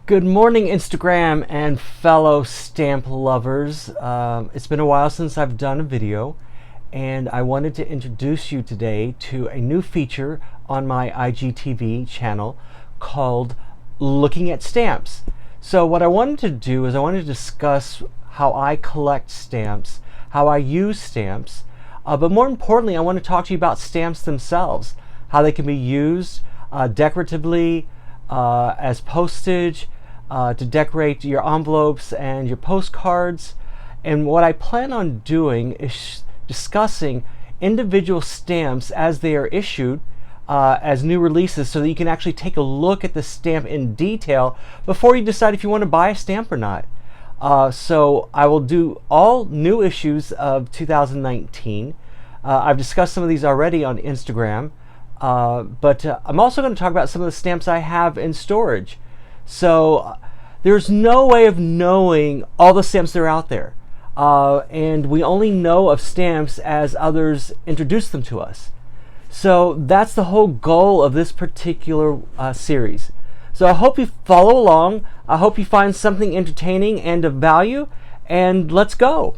Good morning, Instagram and fellow stamp lovers. It's been a while since I've done a video, and I wanted to introduce you today to a new feature on my IGTV channel called Looking at Stamps. So what I wanted to do is I wanted to discuss how I collect stamps, how I use stamps, but more importantly, I want to talk to you about stamps themselves, how they can be used decoratively, as postage, to decorate your envelopes and your postcards. And what I plan on doing is discussing individual stamps as they are issued as new releases, so that you can actually take a look at the stamp in detail before you decide if you want to buy a stamp or not. So I will do all new issues of 2019. I've discussed some of these already on Instagram. But I'm also going to talk about some of the stamps I have in storage. So there's no way of knowing all the stamps that are out there. And we only know of stamps as others introduce them to us. So that's the whole goal of this particular series. So I hope you follow along. I hope you find something entertaining and of value. And let's go.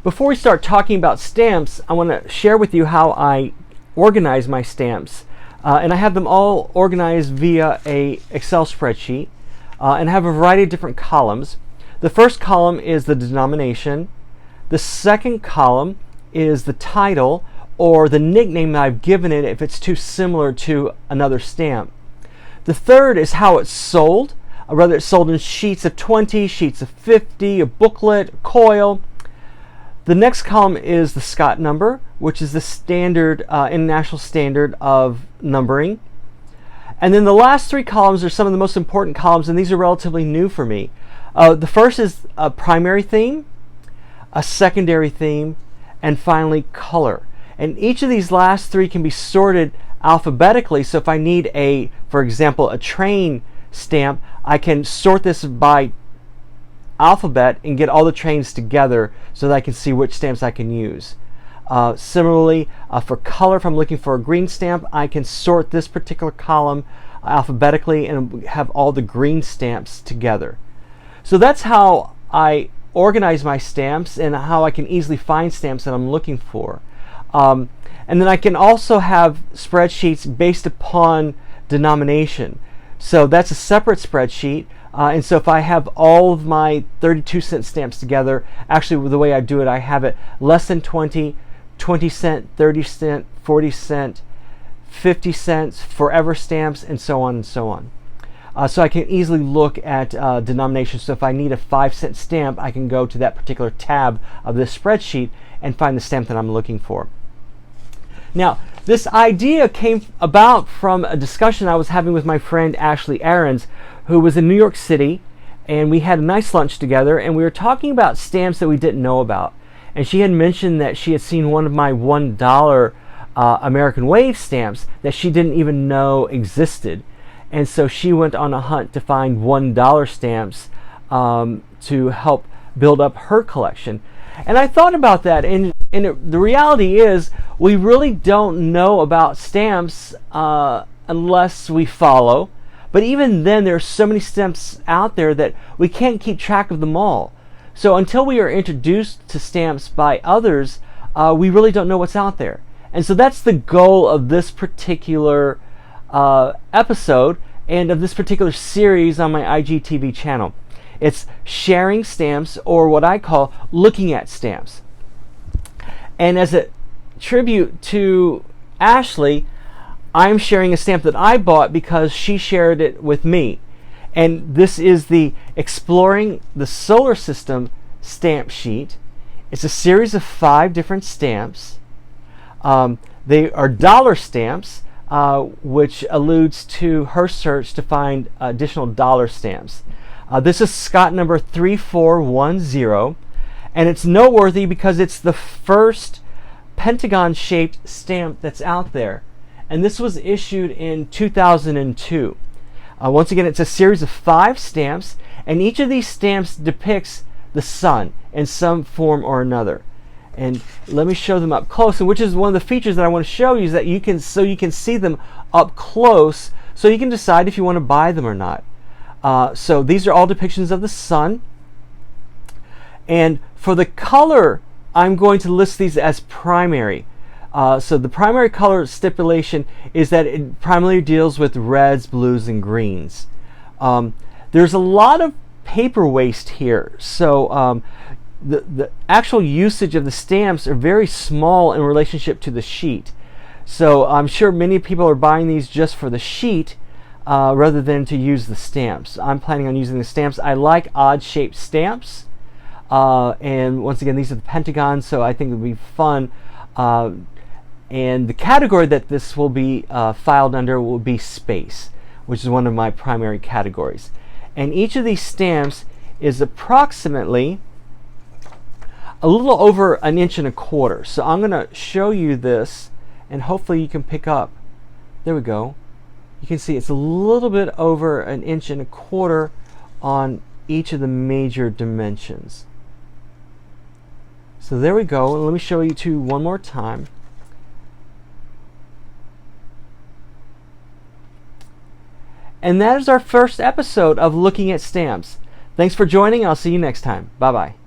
Before we start talking about stamps, I want to share with you how I organize my stamps. And I have them all organized via a Excel spreadsheet, and have a variety of different columns. The first column is the denomination. The second column is the title, or the nickname that I've given it if it's too similar to another stamp. The third is how it's sold, whether it's sold in sheets of 20, sheets of 50, a booklet, a coil. The next column is the Scott number, which is the standard, international standard of numbering. And then the last three columns are some of the most important columns, and these are relatively new for me. The first is a primary theme, a secondary theme, and finally color. And each of these last three can be sorted alphabetically. So if I need for example, a train stamp, I can sort this by alphabet and get all the trains together so that I can see which stamps I can use. Similarly, for color, if I'm looking for a green stamp, I can sort this particular column alphabetically and have all the green stamps together. So that's how I organize my stamps and how I can easily find stamps that I'm looking for. And then I can also have spreadsheets based upon denomination. So that's a separate spreadsheet. And so if I have all of my 32-cent stamps together, actually the way I do it, I have it less than 20, 20 cent, 30 cent, 40 cent, 50 cents, forever stamps, and so on and so on. So I can easily look at denominations. So if I need a 5-cent stamp, I can go to that particular tab of this spreadsheet and find the stamp that I'm looking for. Now, this idea came about from a discussion I was having with my friend Ashley Aarons, who was in New York City, and we had a nice lunch together, and we were talking about stamps that we didn't know about. And she had mentioned that she had seen one of my $1 American Wave stamps that she didn't even know existed. And so she went on a hunt to find $1 stamps to help build up her collection. And I thought about that, and the reality is we really don't know about stamps unless we follow. But even then, there are so many stamps out there that we can't keep track of them all. So until we are introduced to stamps by others, we really don't know what's out there. And so that's the goal of this particular episode and of this particular series on my IGTV channel. It's sharing stamps, or what I call looking at stamps. And as a tribute to Ashley, I'm sharing a stamp that I bought because she shared it with me. And this is the Exploring the Solar System stamp sheet. It's a series of 5 different stamps. They are dollar stamps, which alludes to her search to find additional dollar stamps. This is Scott number 3410, and it's noteworthy because it's the first pentagon-shaped stamp that's out there. And this was issued in 2002. Once again, it's a series of 5 stamps, and each of these stamps depicts the sun in some form or another. And let me show them up close, and which is one of the features that I want to show you, is that you can see them up close so you can decide if you want to buy them or not. So these are all depictions of the sun. And for the color, I'm going to list these as primary. So the primary color stipulation is that it primarily deals with reds, blues, and greens. There's a lot of paper waste here. So the actual usage of the stamps are very small in relationship to the sheet. So I'm sure many people are buying these just for the sheet rather than to use the stamps. I'm planning on using the stamps. I like odd shaped stamps. And once again, these are the pentagons, so I think it would be fun. And the category that this will be filed under will be space, which is one of my primary categories. And each of these stamps is approximately a little over 1 1/4 inches. So I'm going to show you this, and hopefully you can pick up. There we go. You can see it's a little bit over 1 1/4 inches on each of the major dimensions. So there we go. And let me show you two one more time. And that is our first episode of Looking at Stamps. Thanks for joining. I'll see you next time. Bye-bye.